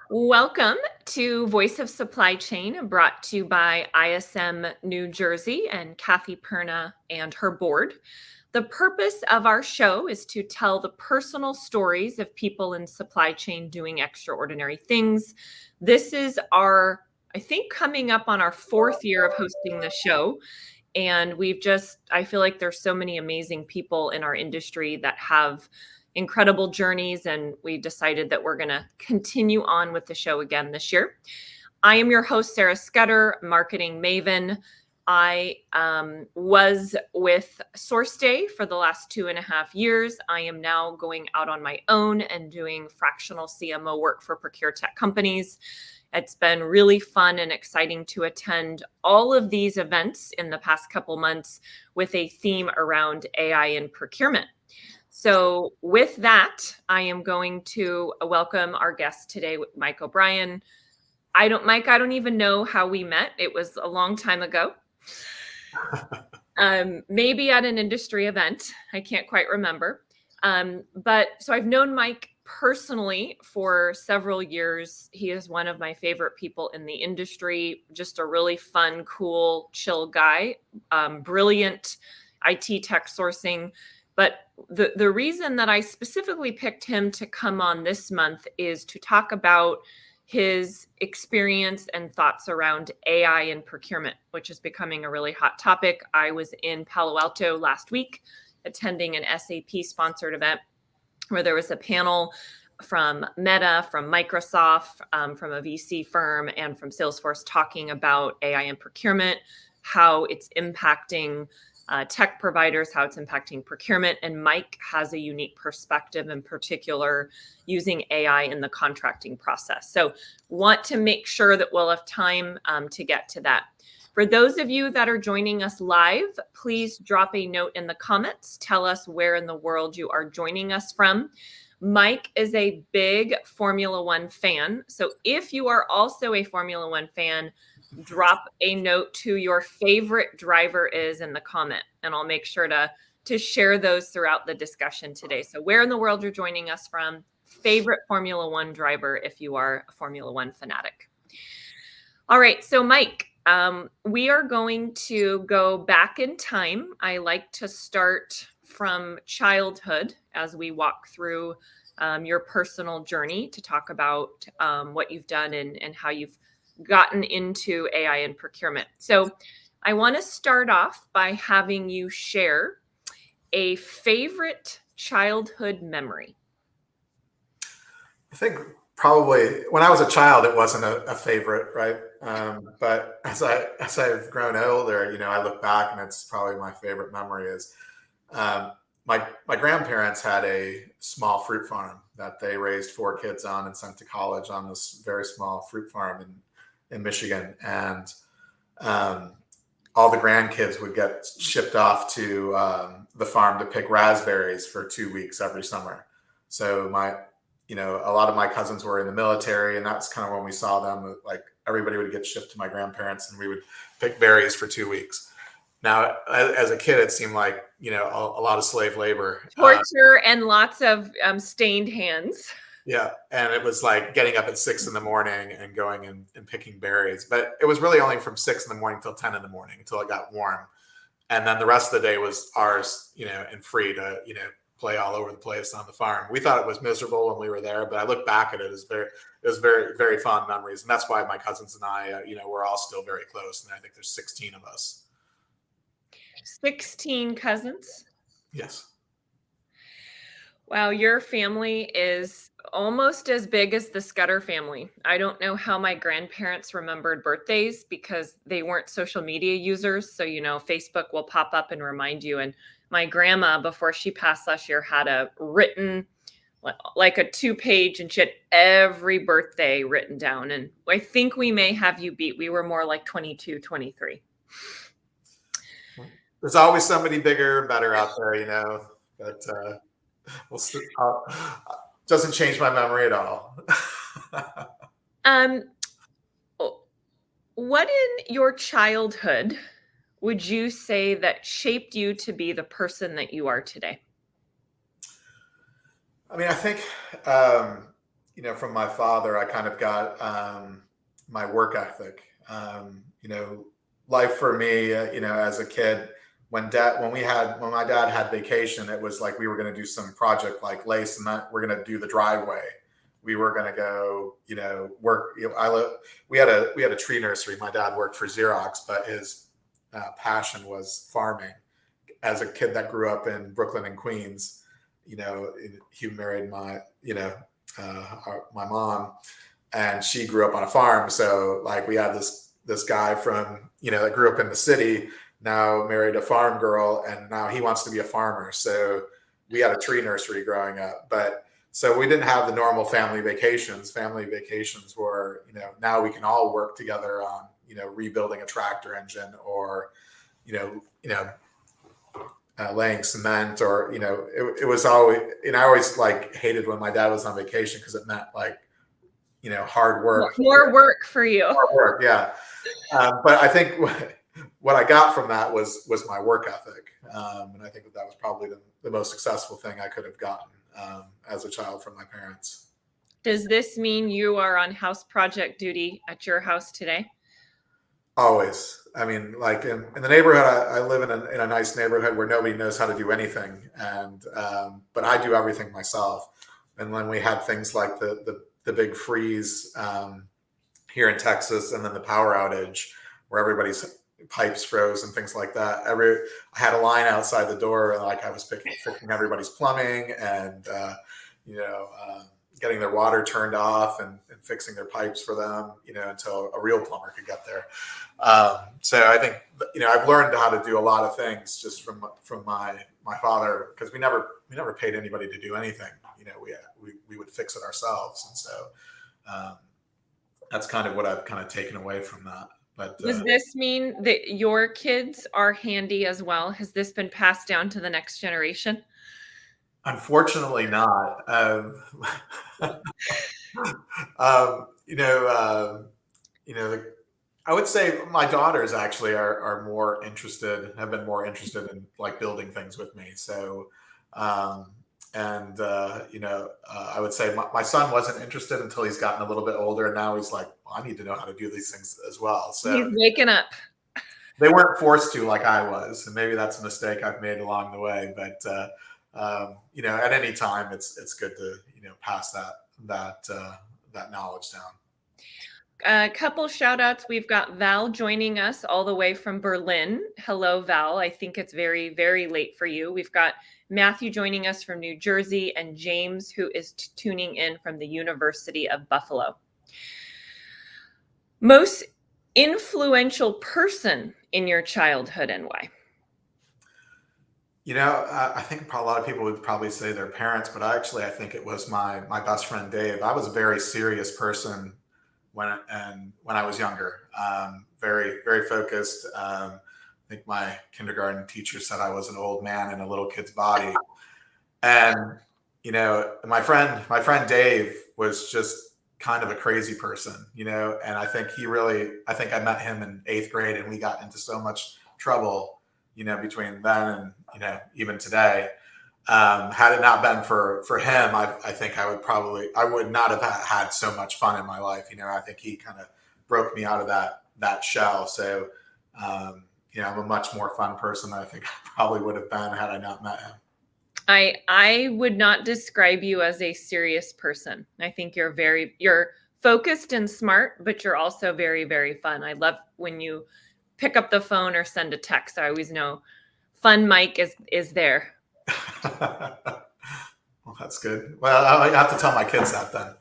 Welcome to Voice of Supply Chain, brought to you by ISM New Jersey and Kathy Perna and her board. The purpose of our show is to tell the personal stories of people in supply chain doing extraordinary things. This is I think, coming up on our fourth year of hosting the show. And I feel like there's so many amazing people in our industry that have incredible journeys, and we decided that we're going to continue on with the show again this year. I am your host, Sarah Scudder, marketing Maven. I was with SourceDay for the last 2.5 years. I am now going out on my own and doing fractional CMO work for Procure Tech companies. It's been really fun and exciting to attend all of these events in the past couple months with a theme around AI and procurement. So with that, I am going to welcome our guest today, Mike O'Brien. Mike, I don't even know how we met. It was a long time ago. Maybe at an industry event. I can't quite remember. So I've known Mike personally for several years. He is one of my favorite people in the industry, just a really fun, cool, chill guy, brilliant IT tech sourcing. But the reason that I specifically picked him to come on this month is to talk about his experience and thoughts around AI and procurement, which is becoming a really hot topic. I was in Palo Alto last week attending an SAP-sponsored event where there was a panel from Meta, from Microsoft, from a VC firm, and from Salesforce talking about AI and procurement, how it's impacting tech providers, how it's impacting procurement. And Mike has a unique perspective, in particular, using AI in the contracting process. So want to make sure that we'll have time to get to that. For those of you that are joining us live, please drop a note in the comments. Tell us where in the world you are joining us from. Mike is a big Formula One fan. So if you are also a Formula One fan, drop a note to your favorite driver is in the comment, and I'll make sure to share those throughout the discussion today. So where in the world you're joining us from, favorite Formula One driver if you are a Formula One fanatic. All right, so Mike, we are going to go back in time. I like to start from childhood as we walk through your personal journey to talk about what you've done and how you've gotten into AI and procurement. So I want to start off by having you share a favorite childhood memory. I think probably when I was a child, it wasn't a favorite, right? But as I've grown older, I look back and it's probably my favorite memory is my grandparents had a small fruit farm that they raised 4 kids on and sent to college on this very small fruit farm in Michigan. And all the grandkids would get shipped off to the farm to pick raspberries for 2 weeks every summer. So a lot of my cousins were in the military, and that's kind of when we saw them. Like everybody would get shipped to my grandparents, and we would pick berries for 2 weeks. Now, as a kid, it seemed like a lot of slave labor, torture, and lots of stained hands. Yeah, and it was like getting up at 6 in the morning and going and picking berries. But it was really only from 6 in the morning till 10 in the morning until it got warm, and then the rest of the day was ours, and free to play all over the place on the farm. We thought it was miserable when we were there, but I look back at it as very very fond memories, and that's why my cousins and I, we're all still very close. And I think there's 16 of us. 16 cousins? Yes. Wow, your family is almost as big as the Scudder family. I don't know how my grandparents remembered birthdays because they weren't social media users. So, Facebook will pop up and remind you. And my grandma, before she passed last year, had a written, like a 2-page, and she had every birthday written down. And I think we may have you beat. We were more like 22, 23. There's always somebody bigger and better out there, but doesn't change my memory at all. What in your childhood would you say that shaped you to be the person that you are today? I mean, I think from my father, I kind of got my work ethic. Life for me, as a kid, when my dad had vacation, it was like we were going to do some project like lay cement. We're going to do the driveway. We were going to go, work. We had a tree nursery. My dad worked for Xerox, but his passion was farming. As a kid that grew up in Brooklyn and Queens, he married my mom, and she grew up on a farm. So like we had this guy from that grew up in the city, now married a farm girl, and now he wants to be a farmer. So we had a tree nursery growing up, but so we didn't have the normal family vacations. Family vacations were, now we can all work together on, rebuilding a tractor engine, or, laying cement, or, it was always, I always like hated when my dad was on vacation, because it meant like, hard work. More work for you. Hard work, yeah. But I think what I got from that was my work ethic. And I think that was probably the most successful thing I could have gotten as a child from my parents. Does this mean you are on house project duty at your house today? Always. I mean, like in the neighborhood, I live in a nice neighborhood where nobody knows how to do anything. And, but I do everything myself. And when we had things like the big freeze here in Texas, and then the power outage where everybody's pipes froze and things like that, I had a line outside the door, and like I was fixing everybody's plumbing, and, getting their water turned off, and fixing their pipes for them, until a real plumber could get there. So I think, I've learned how to do a lot of things just from my father, because we never paid anybody to do anything. We would fix it ourselves. And so that's kind of what I've kind of taken away from that. But does this mean that your kids are handy as well? Has this been passed down to the next generation? Unfortunately not. I would say my daughters actually are more interested, have been more interested in like building things with me. So, I would say my son wasn't interested until he's gotten a little bit older, and now he's like, well, I need to know how to do these things as well. So he's waking up. They weren't forced to like I was, and maybe that's a mistake I've made along the way. But at any time, it's good to pass that knowledge down. A couple shout outs. We've got Val joining us all the way from Berlin. Hello, Val. I think it's very, very late for you. We've got Matthew joining us from New Jersey, and James, who is tuning in from the University of Buffalo. Most influential person in your childhood, and why? I think a lot of people would probably say their parents, but I think it was my best friend Dave. I was a very serious person when I was younger, very, very focused. I think my kindergarten teacher said I was an old man in a little kid's body. And, my friend Dave was just kind of a crazy person, and I think I met him in 8th grade, and we got into so much trouble, between then and, even today. Had it not been for him, I think I would not have had so much fun in my life. I think he kind of broke me out of that shell. So, I'm a much more fun person than I think I probably would have been had I not met him. I would not describe you as a serious person. I think you're focused and smart, but you're also very, very fun. I love when you pick up the phone or send a text. I always know Fun Mike is there. Well, that's good. Well, I have to tell my kids that then.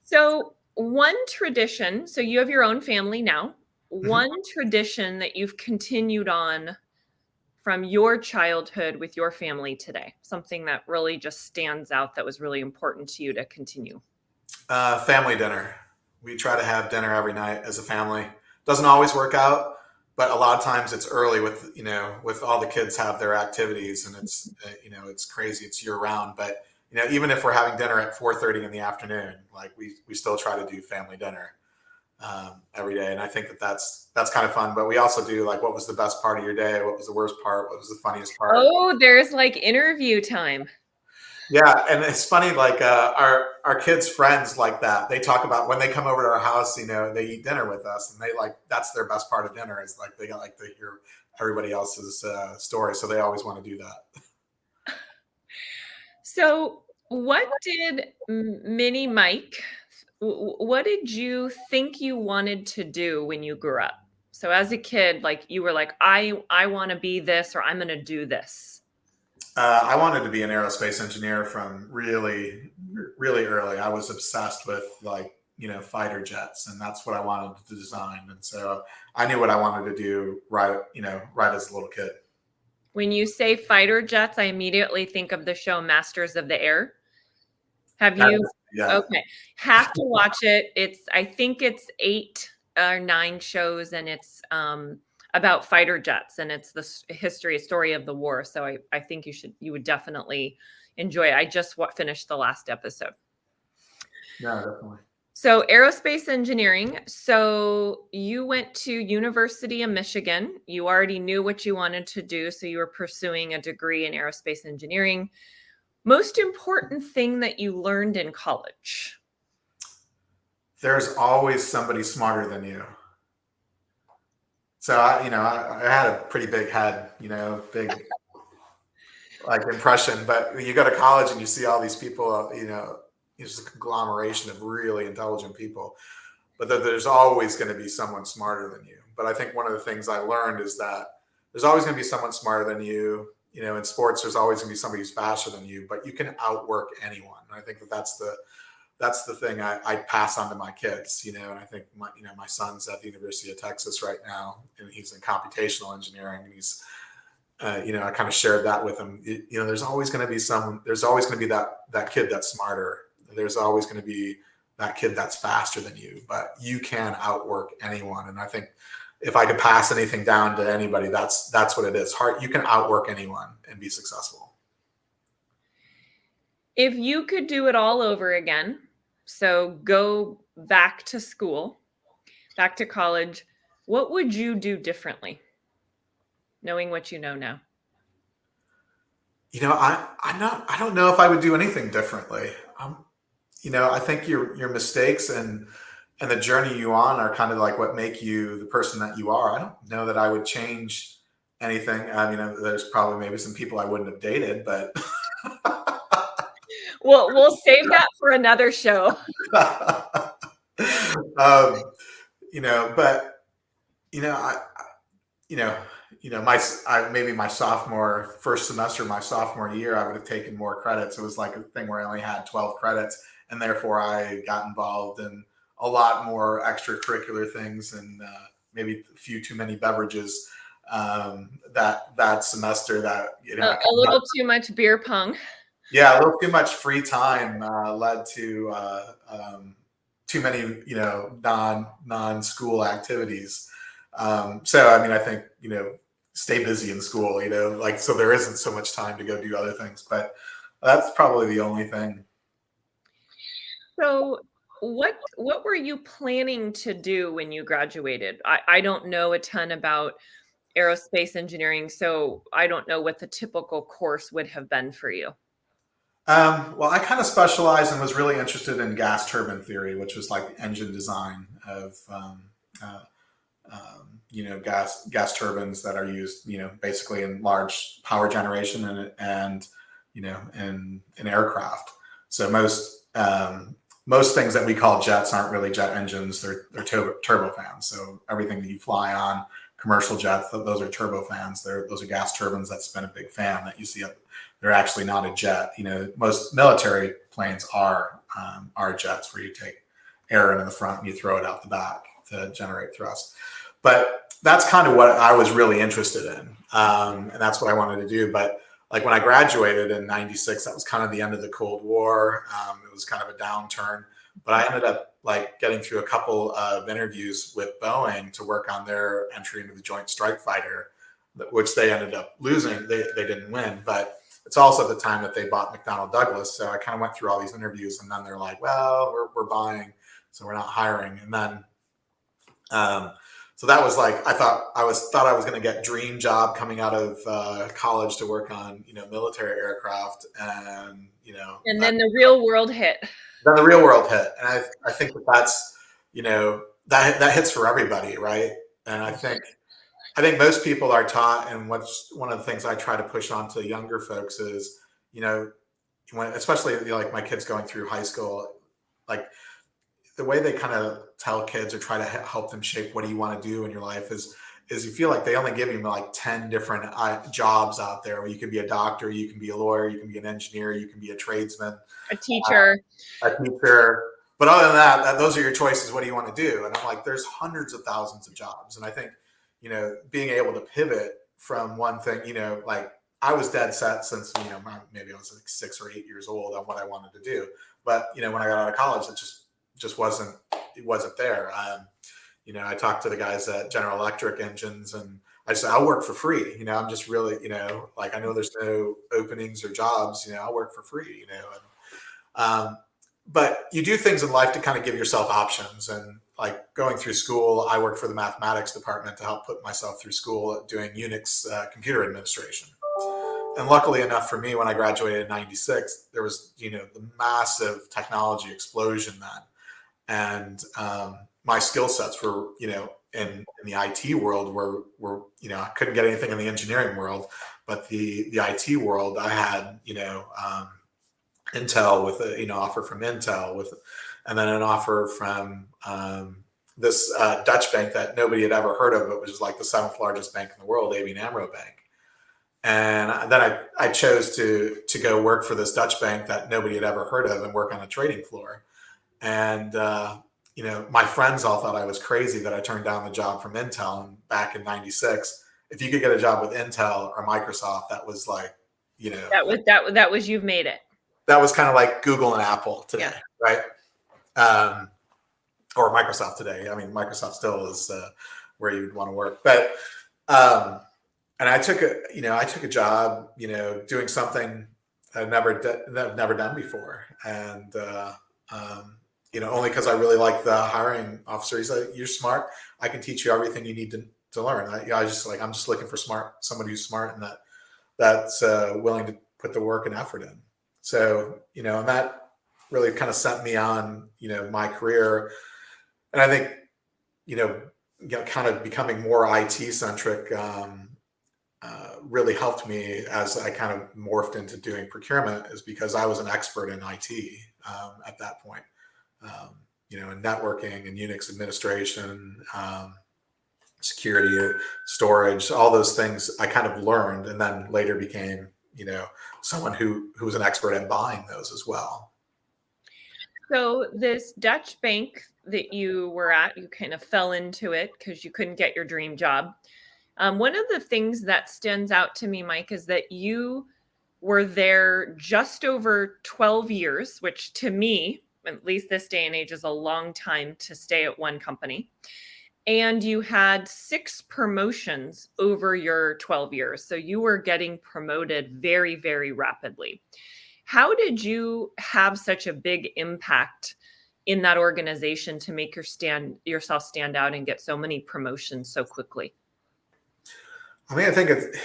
So one tradition, so you have your own family now, one tradition that you've continued on from your childhood with your family today, something that really just stands out that was really important to you to continue. Family dinner. We try to have dinner every night as a family. Doesn't always work out, but a lot of times it's early with all the kids have their activities, and it's crazy. It's year round, but even if we're having dinner at 4:30 in the afternoon, like we still try to do family dinner every day. And I think that's kind of fun, but we also do like, what was the best part of your day? What was the worst part? What was the funniest part? Oh, there's like interview time. Yeah, and it's funny, like our kids' friends like that. They talk about when they come over to our house, they eat dinner with us, and they like that's their best part of dinner is like they like to hear everybody else's story, so they always want to do that. So, what did Mini Mike, what did you think you wanted to do when you grew up? So as a kid, like you were like, I want to be this or I'm going to do this. I wanted to be an aerospace engineer from really, really early. I was obsessed with like fighter jets, and that's what I wanted to design. And so I knew what I wanted to do right as a little kid. When you say fighter jets, I immediately think of the show Masters of the Air. Have That you? is, yeah. Okay. Have to watch it. I think it's 8 or 9 shows, and it's about fighter jets, and it's the story of the war. So I think you would definitely enjoy it. I just finished the last episode. Yeah, definitely. So aerospace engineering. So you went to University of Michigan. You already knew what you wanted to do, so you were pursuing a degree in aerospace engineering. Most important thing that you learned in college? There's always somebody smarter than you. So I had a pretty big head, big like impression. But when you go to college and you see all these people, it's a conglomeration of really intelligent people. But there's always going to be someone smarter than you. But I think one of the things I learned is that there's always going to be someone smarter than you. In sports, there's always going to be somebody who's faster than you, but you can outwork anyone. And I think that's the thing I pass on to my kids. And I think my son's at the University of Texas right now, and he's in computational engineering, and he's I kind of shared that with him. There's always going to be there's always going to be that kid that's smarter. There's always going to be that kid that's faster than you, but you can outwork anyone. And I think if I could pass anything down to anybody, that's what it is. You can outwork anyone and be successful. If you could do it all over again, so go back to school, back to college, what would you do differently, knowing what you know now? I don't know if I would do anything differently. I think your mistakes and the journey you on are kind of like what make you the person that you are. I don't know that I would change anything. I mean, there's probably maybe some people I wouldn't have dated, but We'll save that for another show. But I, maybe my first semester, my sophomore year, I would have taken more credits. It was like a thing where I only had 12 credits, and therefore I got involved in a lot more extracurricular things and maybe a few too many beverages that semester. That a little too much beer pong. Yeah, a little too much free time led to too many non-school activities. So I mean, I think stay busy in school, like so there isn't so much time to go do other things. But that's probably the only thing. So what were you planning to do when you graduated? I don't know a ton about aerospace engineering, so I don't know what the typical course would have been for you. Well, I kind of specialized and was really interested in gas turbine theory, which was like engine design of uh, gas turbines that are used basically in large power generation and in aircraft. So most things that we call jets aren't really jet engines; they're turbofans. So everything that you fly on, commercial jets, those are turbofans. Those are gas turbines that spin a big fan that you see up. They're actually not a jet. Most military planes are jets where you take air into the front and you throw it out the back to generate thrust. But that's kind of what I was really interested in, and that's what I wanted to do. But like when I graduated in '96, that was kind of the end of the Cold War. It was kind of a downturn, but I ended up like getting through a couple of interviews with Boeing to work on their entry into the Joint Strike Fighter, which they ended up losing. They didn't win, but it's also the time that they bought McDonnell Douglas. So I kind of went through all these interviews, and then they're like, well, we're buying, so we're not hiring. And then so that was like, thought I was going to get dream job coming out of college to work on, military aircraft. And, And then the real world hit. then the real world hit. And I think that's, that hits for everybody. Right. And I think most people are taught, and what's one of the things I try to push on to younger folks is, especially like my kids going through high school, like the way they kind of tell kids or try to help them shape what do you want to do in your life is you feel like they only give you like 10 different jobs out there where you can be a doctor, you can be a lawyer, you can be an engineer, you can be a tradesman, a teacher. But other than that, those are your choices. What do you want to do? And I'm like, there's hundreds of thousands of jobs. And I think, being able to pivot from one thing, like I was dead set since, maybe I was like 6 or 8 years old on what I wanted to do. But, when I got out of college, it just wasn't there. I talked to the guys at General Electric Engines, and I said, I'll work for free. I'm just really, like, I know there's no openings or jobs, I'll work for free, but you do things in life to kind of give yourself options. And like going through school, I worked for the mathematics department to help put myself through school doing Unix computer administration. And luckily enough for me, when I graduated in '96, there was, the massive technology explosion then. And my skill sets were, in the IT world were, I couldn't get anything in the engineering world, but the IT world, I had, Intel with a, offer from Intel and then an offer from this Dutch bank that nobody had ever heard of, but which was like the 7th largest bank in the world, ABN AMRO Bank. And then I chose to go work for this Dutch bank that nobody had ever heard of and work on a trading floor. And, my friends all thought I was crazy that I turned down the job from Intel. And back in '96, if you could get a job with Intel or Microsoft, that was like, that was, you've made it. That was kind of like Google and Apple today, right? Or Microsoft today. I mean, Microsoft still is where you'd want to work. But and I took a job, doing something I've never done before, and only because I really like the hiring officer. He's like, "You're smart. I can teach you everything you need to learn." I'm just looking for somebody who's smart and that's willing to put the work and effort in. So, and that really kind of sent me on, my career. And I think, kind of becoming more IT centric really helped me as I kind of morphed into doing procurement, is because I was an expert in IT at that point, in networking and Unix administration, security, storage, all those things I kind of learned, and then later became, someone who was an expert at buying those as well. So this Dutch bank that you were at, you kind of fell into it because you couldn't get your dream job. One of the things that stands out to me, Mike, is that you were there just over 12 years, which to me, at least this day and age, is a long time to stay at one company. And you had 6 promotions over your 12 years. So you were getting promoted very, very rapidly. How did you have such a big impact in that organization to make yourself stand out and get so many promotions so quickly? I mean, I think it's,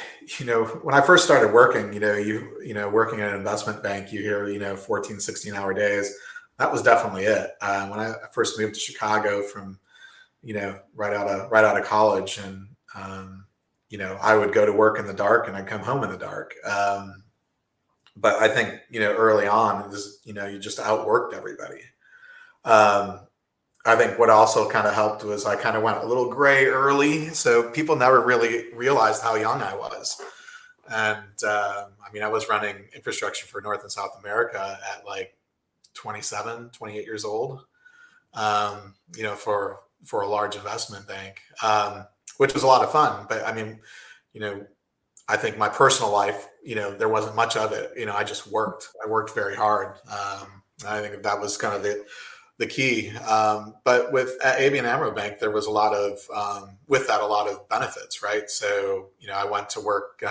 when I first started working, working at an investment bank, you hear, 14, 16-hour days. That was definitely it. When I first moved to Chicago from, right out of college, and, I would go to work in the dark and I'd come home in the dark. But I think, early on, you just outworked everybody. I think what also kind of helped was I kind of went a little gray early. So people never really realized how young I was. And I was running infrastructure for North and South America at like 27, 28 years old, for a large investment bank, which was a lot of fun. But I think my personal life, there wasn't much of it. I just worked. I worked very hard. I think that was kind of the key. But at ABN AMRO Bank, there was a lot of benefits, right? So, I went to work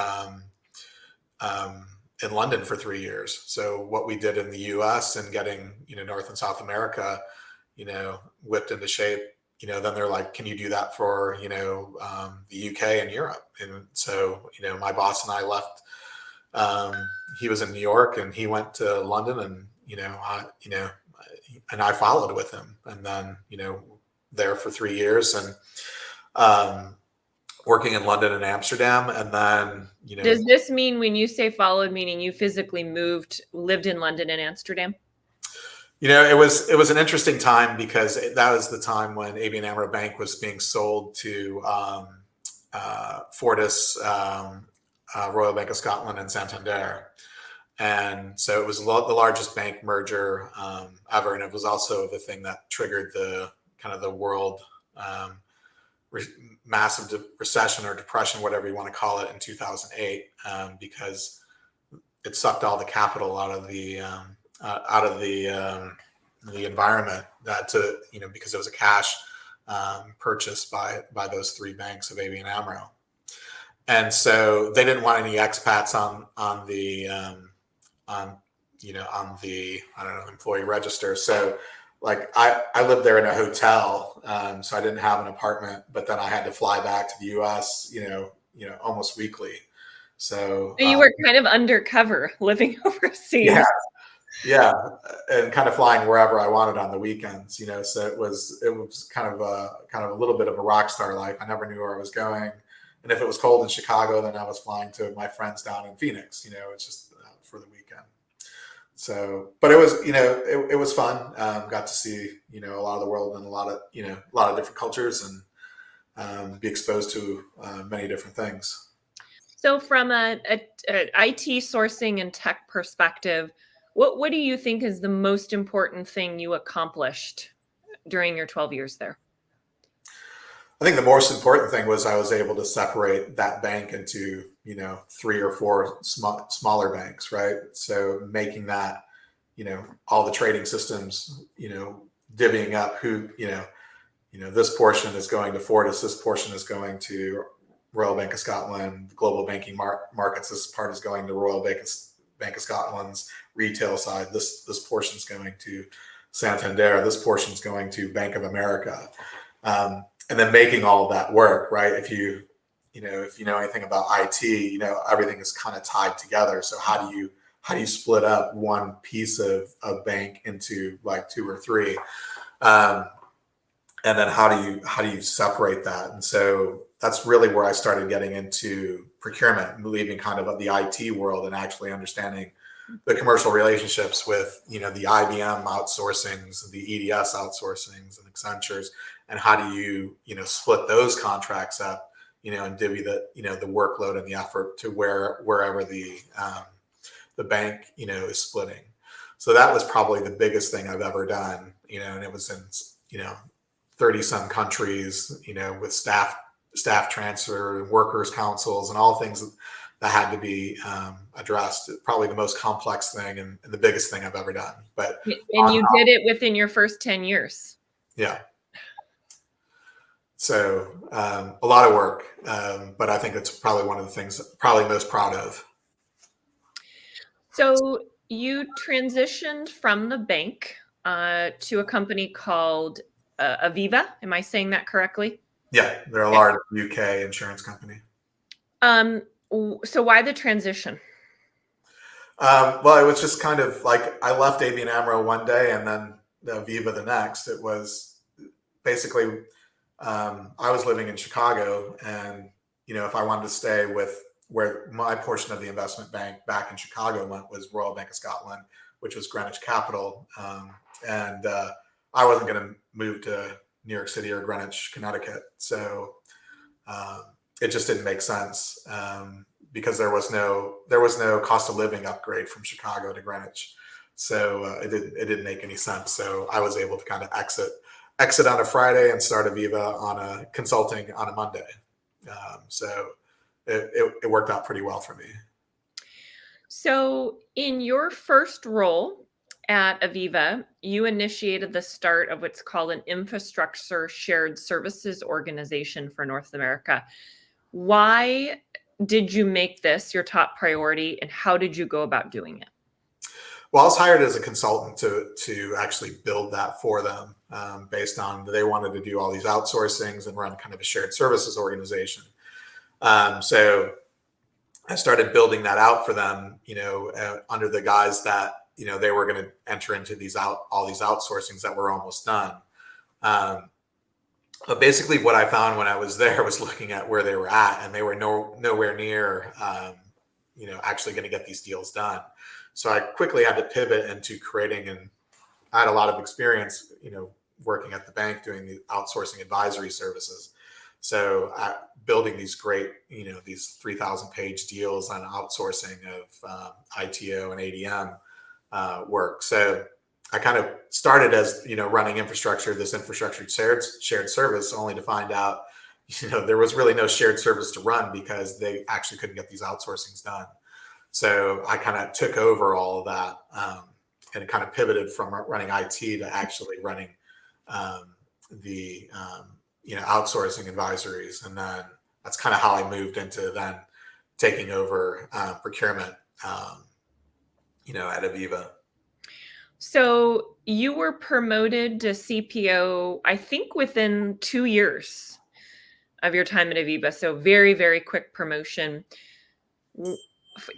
in London for 3 years. So what we did in the US and getting, North and South America, whipped into shape, then they're like, can you do that for, the UK and Europe? And so, my boss and I left. He was in New York and he went to London, and, and I followed with him, and then, there for 3 years, and, working in London and Amsterdam. And then, Does this mean, when you say followed, meaning you physically lived in London and Amsterdam? it was an interesting time, because that was the time when ABN AMRO Bank was being sold to Fortis, Royal Bank of Scotland, and Santander. And so it was the largest bank merger ever, and it was also the thing that triggered the kind of the world massive recession or depression, whatever you want to call it, in 2008, because it sucked all the capital out of the environment, because it was a cash purchase by those three banks of ABN AMRO, and so they didn't want any expats on the I don't know, employee register. So like I lived there in a hotel, so I didn't have an apartment, but then I had to fly back to the US, almost weekly. So You were kind of undercover living overseas. yeah, yeah, and kind of flying wherever I wanted on the weekends, So it was kind of a little bit of a rock star life. I never knew where I was going, and if it was cold in Chicago, then I was flying to my friends down in Phoenix. It's just for the weekend. So, but it was, it was fun. Got to see, a lot of the world, and a lot of different cultures, and be exposed to many different things. So from a IT sourcing and tech perspective, what do you think is the most important thing you accomplished during your 12 years there? I think the most important thing was I was able to separate that bank into, 3 or 4 smaller banks, right? So making that, all the trading systems, divvying up who, this portion is going to Fortis, this portion is going to Royal Bank of Scotland, global banking markets. This part is going to Royal Bank of Scotland's retail side. This portion is going to Santander. This portion is going to Bank of America. And then making all of that work, right? If you know anything about IT, everything is kind of tied together. So how do you split up one piece of bank into like 2 or 3? And then how do you separate that? And so that's really where I started getting into procurement, leaving kind of the IT world and actually understanding the commercial relationships with, the IBM outsourcings, the EDS outsourcings, and Accentures, and how do you, split those contracts up, and divvy the workload and the effort to wherever the bank, is splitting. So that was probably the biggest thing I've ever done, and it was in, 30 some countries, with staff transfer, workers councils, and all things that had to be addressed. Probably the most complex thing and the biggest thing I've ever done. But you did it within your first 10 years. Yeah. So a lot of work, but I think it's probably one of the things probably most proud of. So you transitioned from the bank to a company called Aviva. Am I saying that correctly? Yeah, they're a large UK insurance company. So why the transition? Well, it was just kind of like I left ABN AMRO one day and then Aviva the next. It was basically I was living in Chicago, and if I wanted to stay with where my portion of the investment bank back in Chicago went was Royal Bank of Scotland, which was Greenwich Capital, and I wasn't going to move to New York City or Greenwich, Connecticut. So it just didn't make sense because there was no cost of living upgrade from Chicago to Greenwich. So it didn't make any sense. So I was able to kind of exit on a Friday and start Aviva on a consulting on a Monday. So it worked out pretty well for me. So in your first role at Aviva, you initiated the start of what's called an infrastructure shared services organization for North America. Why did you make this your top priority, and how did you go about doing it? Well, I was hired as a consultant to actually build that for them, based on they wanted to do all these outsourcings and run kind of a shared services organization. So I started building that out for them, under the guise that they were going to enter into all these outsourcings that were almost done. Um, but basically, what I found when I was there was looking at where they were at, and they were nowhere near, actually going to get these deals done. So I quickly had to pivot into creating, and I had a lot of experience, working at the bank doing the outsourcing advisory services. So building these great, these 3,000 page deals on outsourcing of ITO and ADM work. So I kind of started as, running this infrastructure shared service, only to find out, there was really no shared service to run because they actually couldn't get these outsourcings done. So I kind of took over all of that, and kind of pivoted from running IT to actually running the outsourcing advisories, and then that's kind of how I moved into then taking over procurement, at Aviva. So you were promoted to CPO, I think, within 2 years of your time at Aviva. So very, very quick promotion.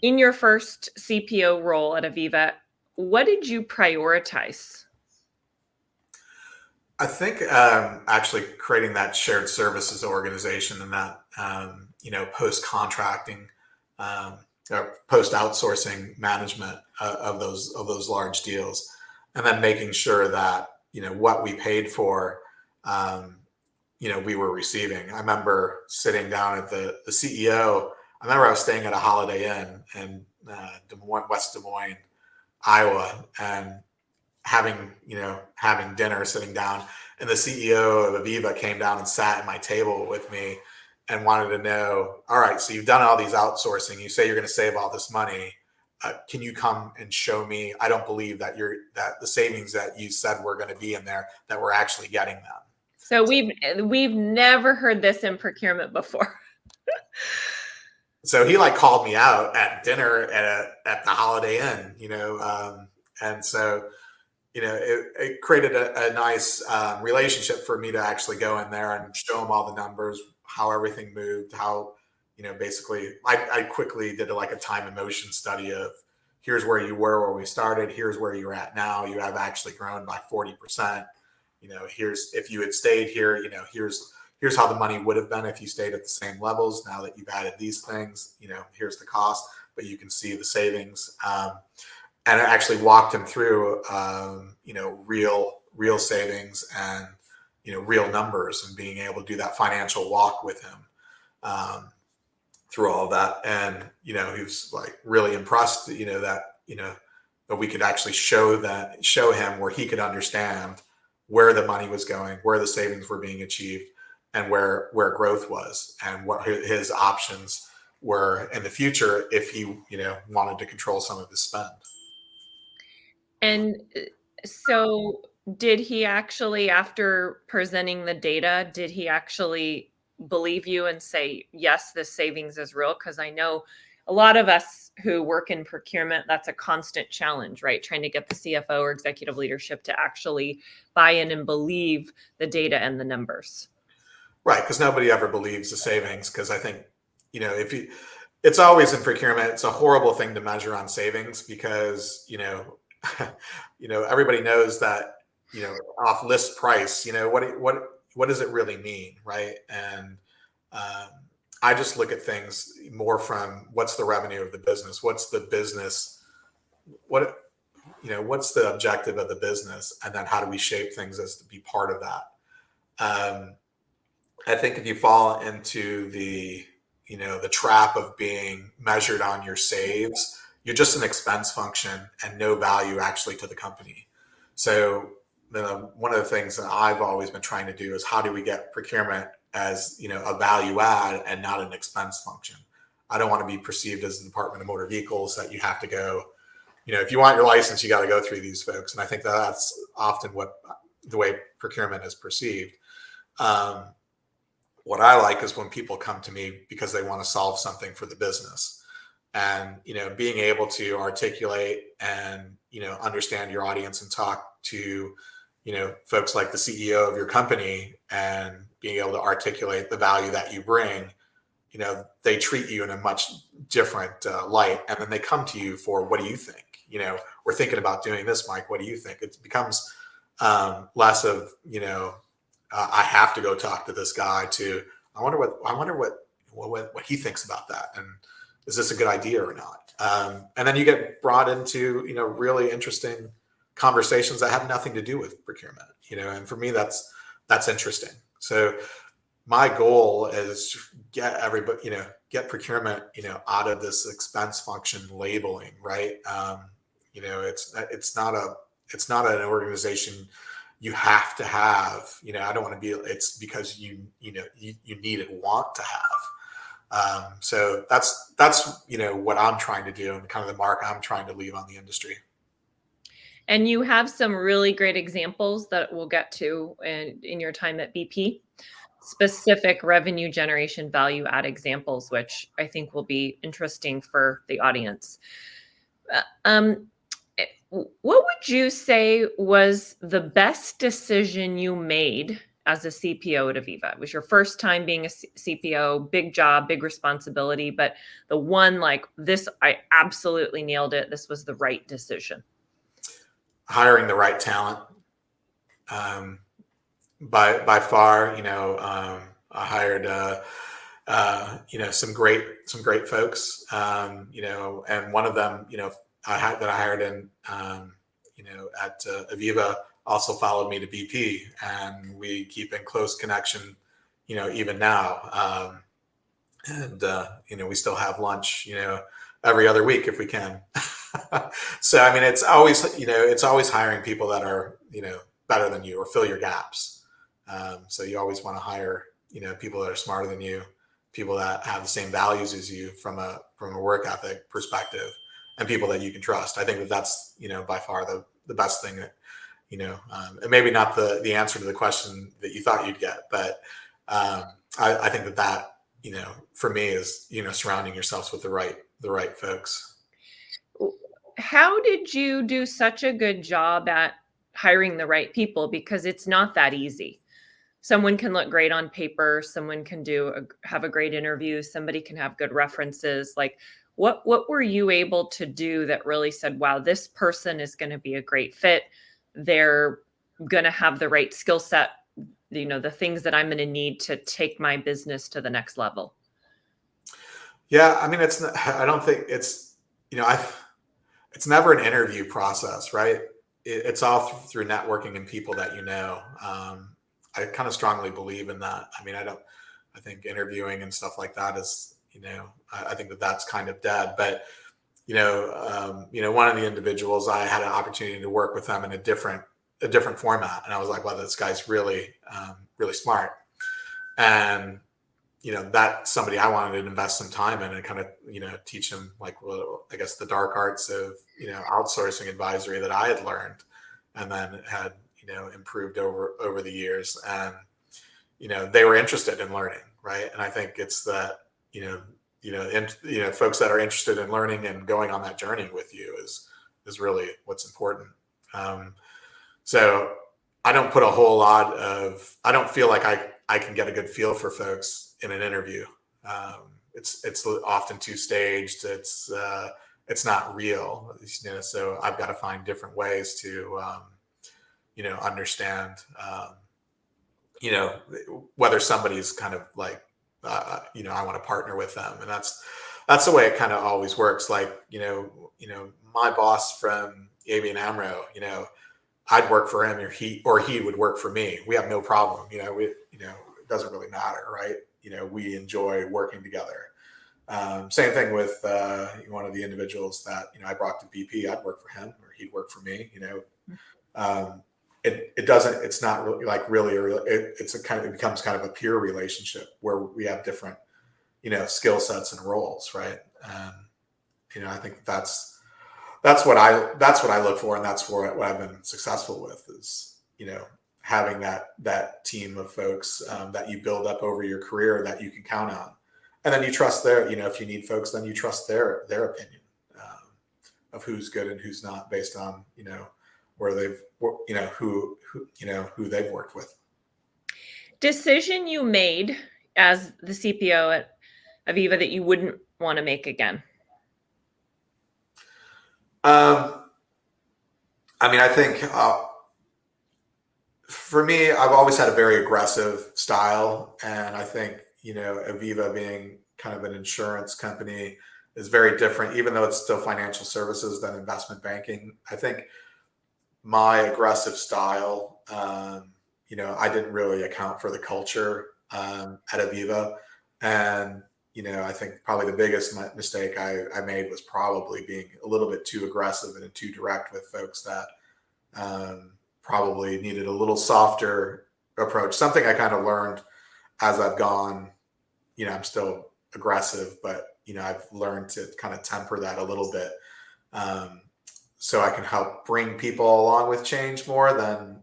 In your first CPO role at Aviva, what did you prioritize? I think actually creating that shared services organization, and that post contracting, or post outsourcing management of those large deals, and then making sure that what we paid for, we were receiving. I remember sitting down at the CEO. I remember I was staying at a Holiday Inn in West Des Moines, Iowa, and having dinner, sitting down, and the CEO of Aviva came down and sat at my table with me and wanted to know, all right, so you've done all these outsourcing. You say you're going to save all this money. Can you come and show me? I don't believe that the savings that you said were going to be in there, that we're actually getting them. So we've never heard this in procurement before. So he called me out at dinner at the Holiday Inn, and so it created a nice relationship for me to actually go in there and show him all the numbers, how everything moved, how basically I quickly did a time and motion study of, here's where you were where we started, here's where you're at now. You have actually grown by 40%. Here's, if you had stayed here, here's how the money would have been if you stayed at the same levels. Now that you've added these things, here's the cost, but you can see the savings. And I actually walked him through, real savings, and real numbers, and being able to do that financial walk with him through all of that. And he was really impressed, that we could actually show him where he could understand where the money was going, where the savings were being achieved, and where growth was, and what his options were in the future if he wanted to control some of his spend. And so did he actually, after presenting the data, did he actually believe you and say, yes, this savings is real? Because I know a lot of us who work in procurement, that's a constant challenge, right? Trying to get the CFO or executive leadership to actually buy in and believe the data and the numbers. Right, because nobody ever believes the savings. Because I think, it's always in procurement, it's a horrible thing to measure on savings, because everybody knows that off list price. What does it really mean, right? And I just look at things more from, what's the revenue of the business, what's the business, what's the objective of the business, and then how do we shape things as to be part of that. I think if you fall into the trap of being measured on your saves, you're just an expense function and no value actually to the company. So one of the things that I've always been trying to do is, how do we get procurement as a value add and not an expense function? I don't want to be perceived as the Department of Motor Vehicles, that you have to go, if you want your license, you got to go through these folks. And I think that's often the way procurement is perceived. What I like is when people come to me because they want to solve something for the business, and being able to articulate and understand your audience and talk to, folks like the CEO of your company and being able to articulate the value that you bring, they treat you in a much different light. And then they come to you for, what do you think? We're thinking about doing this, Mike. What do you think? It becomes less of, I have to go talk to this guy to, I wonder what he thinks about that. And is this a good idea or not? And then you get brought into, really interesting conversations that have nothing to do with procurement, and for me, that's interesting. So my goal is to get everybody, get procurement, out of this expense function labeling, right? It's not an organization you have to have, I don't want to be, it's because you need and want to have. So that's, what I'm trying to do and kind of the mark I'm trying to leave on the industry. And you have some really great examples that we'll get to in your time at BP, specific revenue generation value add examples, which I think will be interesting for the audience. What would you say was the best decision you made as a CPO at Aviva? It was your first time being a CPO, big job, big responsibility, but the one like this, I absolutely nailed it. This was the right decision. Hiring the right talent. By far, I hired, some great folks, and one of them, that I hired in, at Aviva also followed me to BP, and we keep in close connection, even now. We still have lunch, every other week if we can. So, I mean, it's always hiring people that are, better than you or fill your gaps. So you always want to hire, people that are smarter than you, people that have the same values as you from a work ethic perspective, and people that you can trust. I think that's, by far the best thing that, and maybe not the answer to the question that you thought you'd get, but I think that, for me is, surrounding yourselves with the right folks. How did you do such a good job at hiring the right people? Because it's not that easy. Someone can look great on paper. Someone can have a great interview. Somebody can have good references. Like, what were you able to do that really said, wow, this person is going to be a great fit. They're going to have the right skill set, the things that I'm going to need to take my business to the next level? Yeah. I mean, I don't think it's, it's never an interview process, right? It's all through networking and people that I kind of strongly believe in that. I mean, I think interviewing and stuff like that is, I think that's kind of dead. But, one of the individuals, I had an opportunity to work with them in a different format. And I was like, wow, this guy's really, really smart. And, that's somebody I wanted to invest some time in and kind of, teach him like, well, I guess the dark arts of, outsourcing advisory that I had learned and then had, improved over the years. And, they were interested in learning. Right. And I think it's that, folks that are interested in learning and going on that journey with you is really what's important. So I don't put a whole lot I don't feel like I can get a good feel for folks in an interview. It's often too staged. It's not real, so I've got to find different ways to, understand, whether somebody's kind of like, I want to partner with them. And that's the way it kind of always works. Like, my boss from ABN AMRO, I'd work for him or he would work for me. We have no problem. It doesn't really matter. Right. We enjoy working together. Same thing with one of the individuals that I brought to BP. I'd work for him or he'd work for me. It doesn't. It's not really like it becomes kind of a peer relationship where we have different skill sets and roles, right? And I think that's what I look for, and that's what I've been successful with is having that team of folks that you build up over your career that you can count on. And then you trust if you need folks, then you trust their opinion who's good and who's not based on, where they've, who who they've worked with. Decision you made as the CPO at Aviva that you wouldn't want to make again? I mean, I think for me, I've always had a very aggressive style, and I think Aviva being kind of an insurance company is very different, even though it's still financial services than investment banking. I think my aggressive style, I didn't really account for the culture at Aviva, and I think probably the biggest mistake I made was probably being a little bit too aggressive and too direct with folks that probably needed a little softer approach. Something I kind of learned as I've gone. I'm still aggressive, but I've learned to kind of temper that a little bit, so I can help bring people along with change more than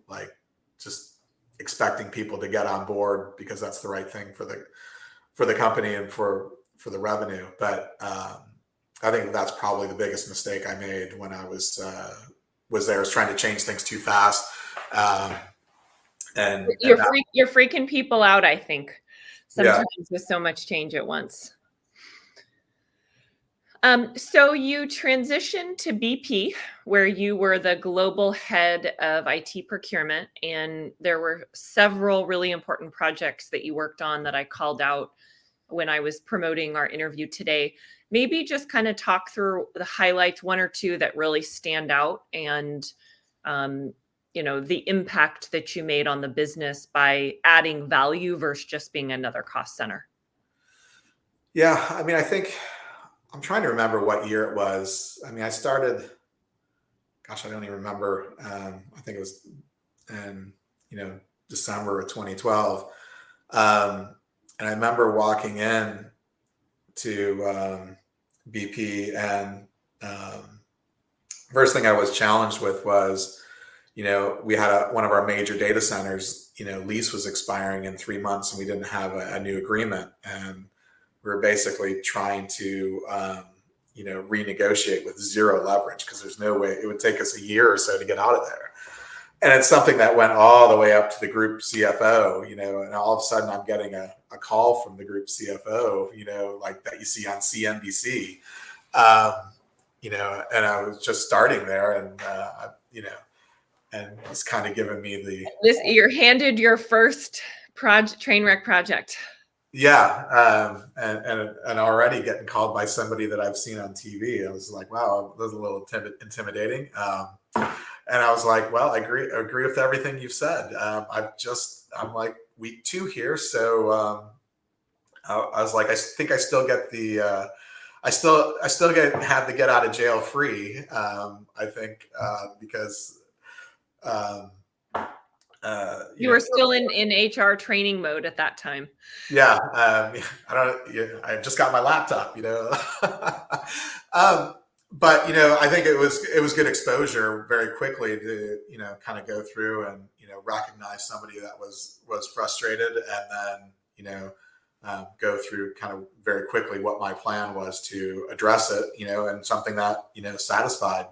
like just expecting people to get on board because that's the right thing for the company and for the revenue. But I think that's probably the biggest mistake I made when I was there, was trying to change things too fast. And you're freaking people out, I think, sometimes with so much change at once. So you transitioned to BP, where you were the global head of IT procurement, and there were several really important projects that you worked on that I called out when I was promoting our interview today. Maybe just kind of talk through the highlights, one or two that really stand out, and the impact that you made on the business by adding value versus just being another cost center. Yeah, I mean, I think I'm trying to remember what year it was. I mean, I started, gosh, I don't even remember. I think it was in, December of 2012. And I remember walking in to BP, and first thing I was challenged with was, we had one of our major data centers, lease was expiring in 3 months, and we didn't have a new agreement. And we were basically trying to, renegotiate with zero leverage, because there's no way, it would take us a year or so to get out of there. And it's something that went all the way up to the group CFO, and all of a sudden I'm getting a call from the group CFO, like that you see on CNBC, and I was just starting there, and, and he's kind of giving me you're handed your first train wreck project. Yeah, and already getting called by somebody that I've seen on TV. I was like, wow, that was a little intimidating. And I was like, well, I agree with everything you've said. I'm like week 2 here, so I was like, I think I still get the I still have the get out of jail free. I think because. You were still in HR training mode at that time. Yeah, I just got my laptop, but I think it was good exposure very quickly to kind of go through and recognize somebody that was frustrated, and then go through kind of very quickly what my plan was to address it, and something that satisfied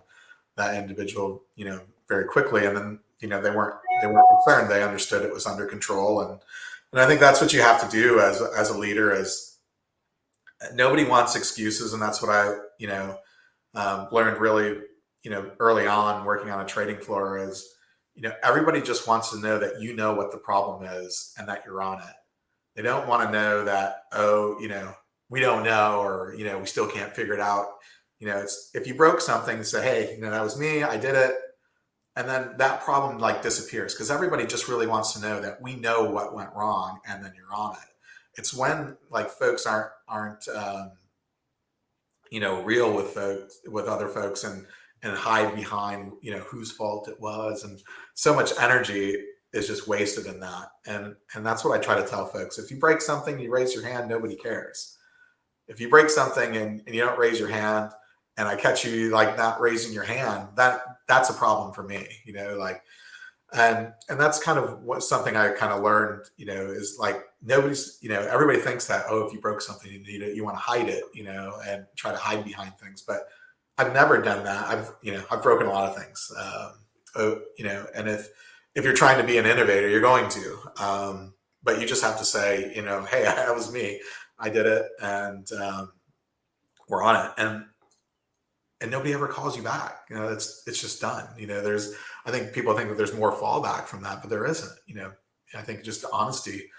that individual very quickly, and then they weren't concerned. They understood it was under control, and I think that's what you have to do as a leader. Is nobody wants excuses, and that's what I learned really early on working on a trading floor. Is everybody just wants to know that what the problem is and that you're on it. They don't want to know that we don't know, or we still can't figure it out. It's, if you broke something, say, hey, that was me, I did it. And then that problem like disappears, because everybody just really wants to know that we know what went wrong, and then you're on it. It's when like folks aren't real with other folks, and hide behind whose fault it was, and so much energy is just wasted in that. And that's what I try to tell folks. If you break something, you raise your hand, nobody cares. If you break something and you don't raise your hand, and I catch you like not raising your hand, that's a problem for me, and that's kind of something I kind of learned, is like nobody's, everybody thinks that, oh, if you broke something, you want to hide it, and try to hide behind things. But I've never done that. I've broken a lot of things. And if you're trying to be an innovator, you're going to. But you just have to say, hey, that was me. I did it, and we're on it. And nobody ever calls you back. It's just done. I think people think that there's more fallback from that, but there isn't. I think just honesty,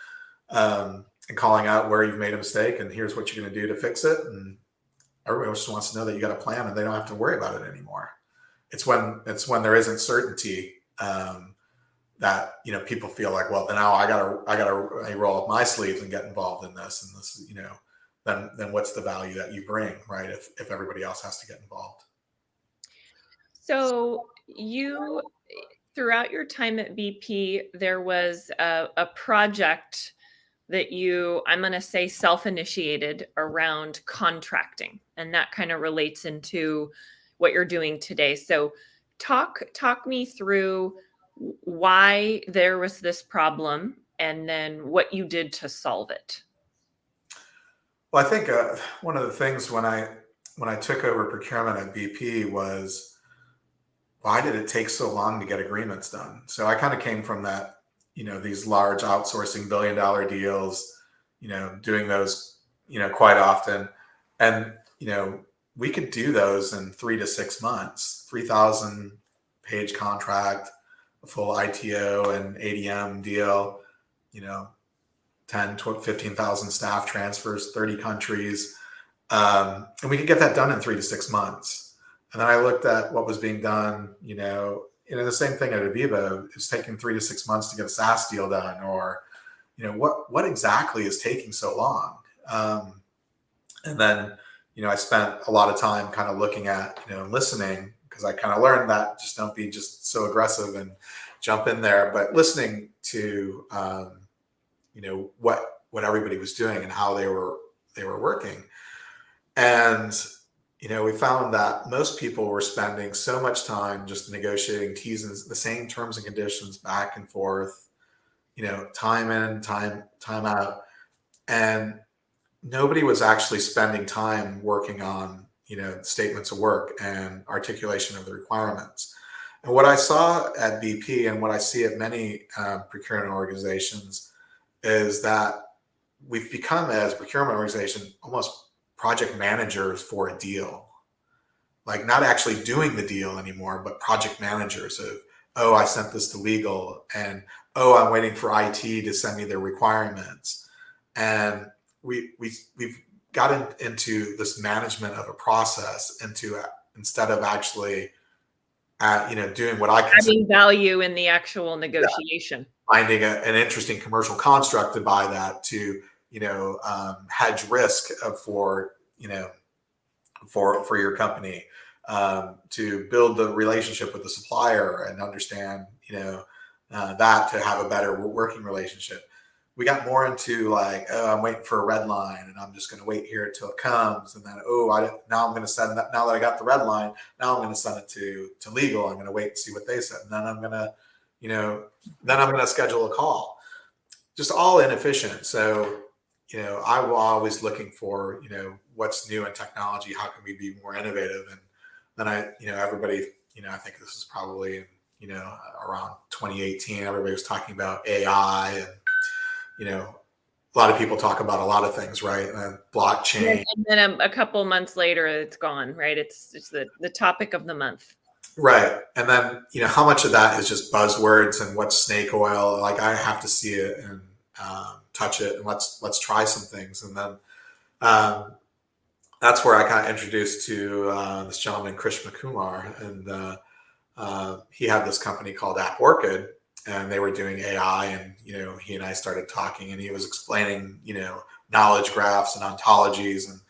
and calling out where you've made a mistake, and here's what you're going to do to fix it. And everybody just wants to know that you got a plan, and they don't have to worry about it anymore. It's when there isn't certainty, that people feel like, well, now I gotta roll up my sleeves and get involved in this, and this, then what's the value that you bring, right? If everybody else has to get involved. So you, throughout your time at BP, there was a project that you, I'm going to say, self-initiated around contracting, and that kind of relates into what you're doing today. So talk me through why there was this problem and then what you did to solve it. Well, I think one of the things when I took over procurement at BP was, why did it take so long to get agreements done? So I kind of came from that, these large outsourcing billion-dollar deals, doing those, quite often. And, we could do those in 3 to 6 months, 3,000 page contract, a full ITO and ADM deal, 10, 12, 15,000 staff transfers, 30 countries. And we could get that done in 3 to 6 months. And then I looked at what was being done, the same thing at Aviva. It's taking 3 to 6 months to get a SaaS deal done, or, what exactly is taking so long? And then, I spent a lot of time kind of looking at, listening, because I kind of learned that just don't be just so aggressive and jump in there, but listening to, what everybody was doing and how they were working. And, we found that most people were spending so much time just negotiating the same terms and conditions back and forth, time in, time out. And nobody was actually spending time working on, statements of work and articulation of the requirements. And what I saw at BP, and what I see at many procurement organizations, is that we've become, as a procurement organization, almost project managers for a deal. Like, not actually doing the deal anymore, but project managers of, oh, I sent this to legal, and oh, I'm waiting for IT to send me their requirements. And we've gotten into this management of a process instead of actually doing what I consider adding value in the actual negotiation. Finding an interesting commercial construct to buy that, to hedge risk for your company, to build the relationship with the supplier and understand that, to have a better working relationship. We got more into like, oh, I'm waiting for a red line, and I'm just going to wait here until it comes, and then now I'm going to send that. Now that I got the red line, now I'm going to send it to legal. I'm going to wait and see what they said, and then I'm going to schedule a call. Just all inefficient. So I'm always looking for what's new in technology. How can we be more innovative? And then everybody, I think this is probably around 2018. Everybody was talking about AI, and a lot of people talk about a lot of things, right? And blockchain. And then a couple months later, it's gone, right? It's the topic of the month. Right. And then, how much of that is just buzzwords and what's snake oil? Like, I have to see it and touch it, and let's try some things. And then that's where I kind of introduced to this gentleman, Krishna Kumar, and he had this company called Orchid, and they were doing AI, and he and I started talking, and he was explaining knowledge graphs and ontologies, and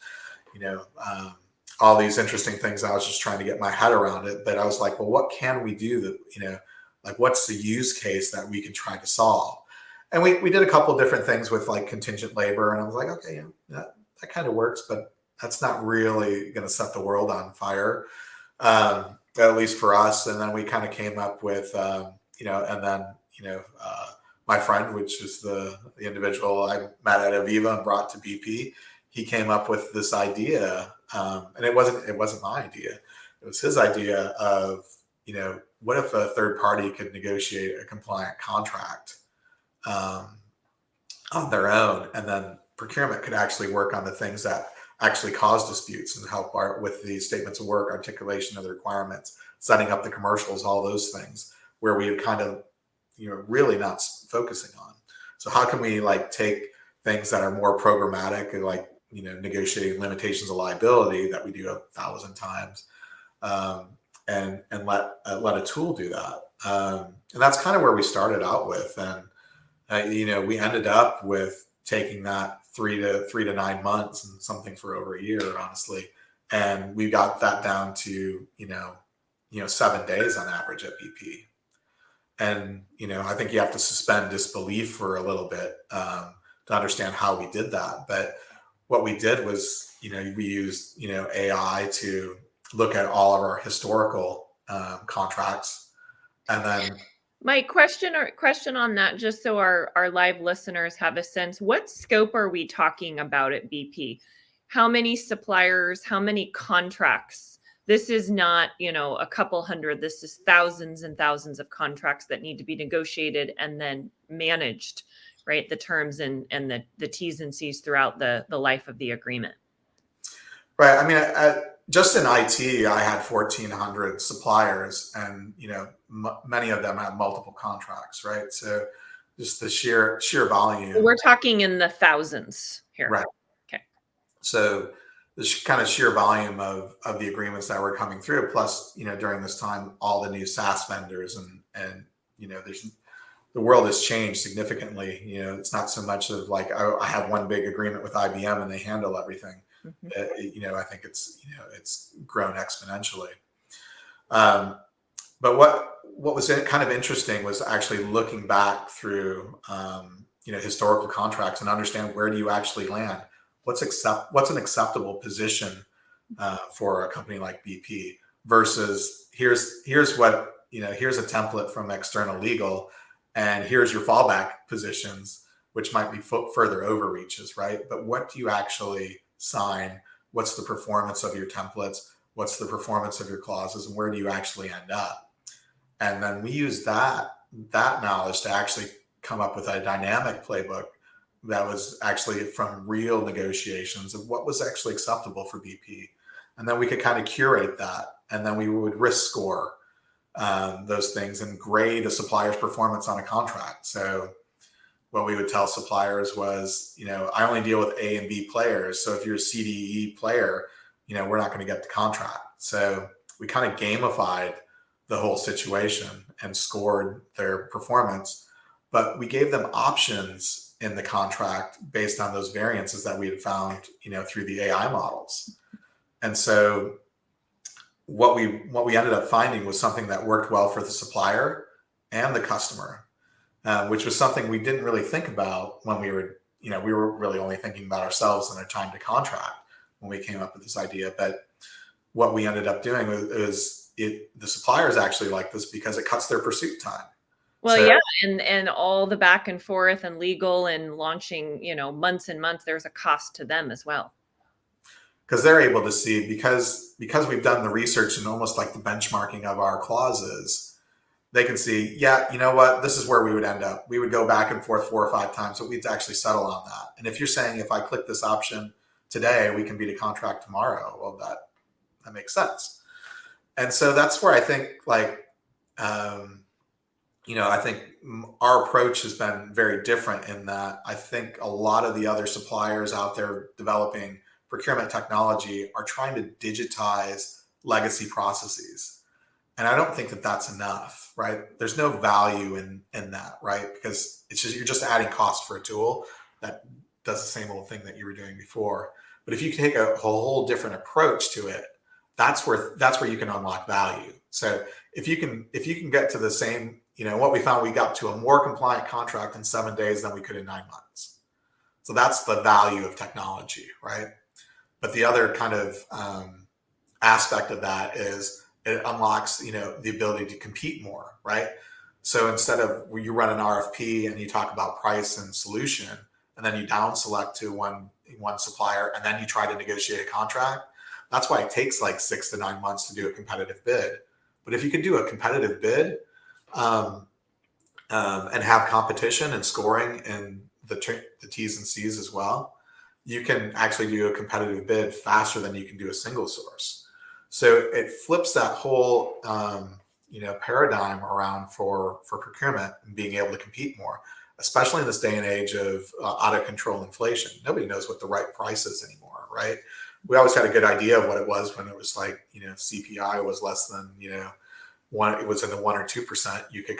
all these interesting things. I was just trying to get my head around it, but I was like, well, what can we do that like, what's the use case that we can try to solve? And we did a couple different things with like contingent labor, and I was like, okay, that kind of works, but that's not really going to set the world on fire, at least for us. And then we kind of came up with and then my friend, which is the individual I met at Aviva and brought to BP, he came up with this idea, and it wasn't my idea. It was his idea of, what if a third party could negotiate a compliant contract um, on their own, and then procurement could actually work on the things that actually cause disputes and help with the statements of work, articulation of the requirements, setting up the commercials, all those things where we would kind of, really not focusing on. So how can we like take things that are more programmatic and like, negotiating limitations of liability that we do 1,000 times, and let a tool do that. And that's kind of where we started out with. And we ended up with taking that 3 to 9 months and something for over a year, honestly. And we got that down to, 7 days on average at BP. And, I think you have to suspend disbelief for a little bit to understand how we did that. But what we did was, we used, AI to look at all of our historical contracts. And then Mike, question on that, just so our live listeners have a sense. What scope are we talking about at BP? How many suppliers, how many contracts? This is not, a couple hundred. This is thousands and thousands of contracts that need to be negotiated and then managed, right? The terms and the T's and C's throughout the life of the agreement. Right. I mean, just in IT, I had 1,400 suppliers, and many of them had multiple contracts. Right. So just the sheer volume. We're talking in the thousands here. Right. Okay. So the kind of sheer volume of the agreements that were coming through, plus during this time, all the new SaaS vendors and the world has changed significantly. It's not so much of like I have one big agreement with IBM and they handle everything. Mm-hmm. I think it's grown exponentially. But what was kind of interesting was actually looking back through historical contracts and understand, where do you actually land? What's an acceptable position for a company like BP versus here's what here's a template from external legal, and here's your fallback positions, which might be further overreaches, right? But what do you actually sign? What's the performance of your templates? What's the performance of your clauses? And where do you actually end up? And then we use that knowledge to actually come up with a dynamic playbook that was actually from real negotiations of what was actually acceptable for BP. And then we could kind of curate that. And then we would risk score those things and grade a supplier's performance on a contract. So what we would tell suppliers was, I only deal with A and B players. So if you're a CDE player, we're not going to get the contract. So we kind of gamified the whole situation and scored their performance, but we gave them options in the contract based on those variances that we had found, through the AI models. And so what we ended up finding was something that worked well for the supplier and the customer, which was something we didn't really think about when we were really only thinking about ourselves and our time to contract when we came up with this idea. But what we ended up doing was the suppliers actually like this because it cuts their pursuit time. Well, so, yeah, and all the back and forth and legal and launching, months and months, there's a cost to them as well. Because they're able to see, because we've done the research and almost like the benchmarking of our clauses, they can see, yeah, you know what, this is where we would end up. We would go back and forth 4 or 5 times, but we'd actually settle on that. And if you're saying, if I click this option today, we can beat a contract tomorrow, well, that makes sense. And so that's where I think, like, I think our approach has been very different in that I think a lot of the other suppliers out there developing procurement technology are trying to digitize legacy processes. And I don't think that that's enough, right? There's no value in that, right? Because you're just adding cost for a tool that does the same old thing that you were doing before. But if you take a whole different approach to it, that's where you can unlock value. So if you can get to the same, what we found, we got to a more compliant contract in 7 days than we could in 9 months. So that's the value of technology, right? But the other kind of aspect of that is it unlocks, the ability to compete more, right? So instead of where you run an RFP and you talk about price and solution, and then you down select to one supplier, and then you try to negotiate a contract, That's why it takes like 6 to 9 months to do a competitive bid. But if you can do a competitive bid, and have competition and scoring and the T's and C's as well, you can actually do a competitive bid faster than you can do a single source. So it flips that whole paradigm around for procurement and being able to compete more, especially in this day and age of out of control inflation. Nobody knows what the right price is anymore, right? We always had a good idea of what it was when it was like, CPI was less than, one, it was in the 1 or 2%. You could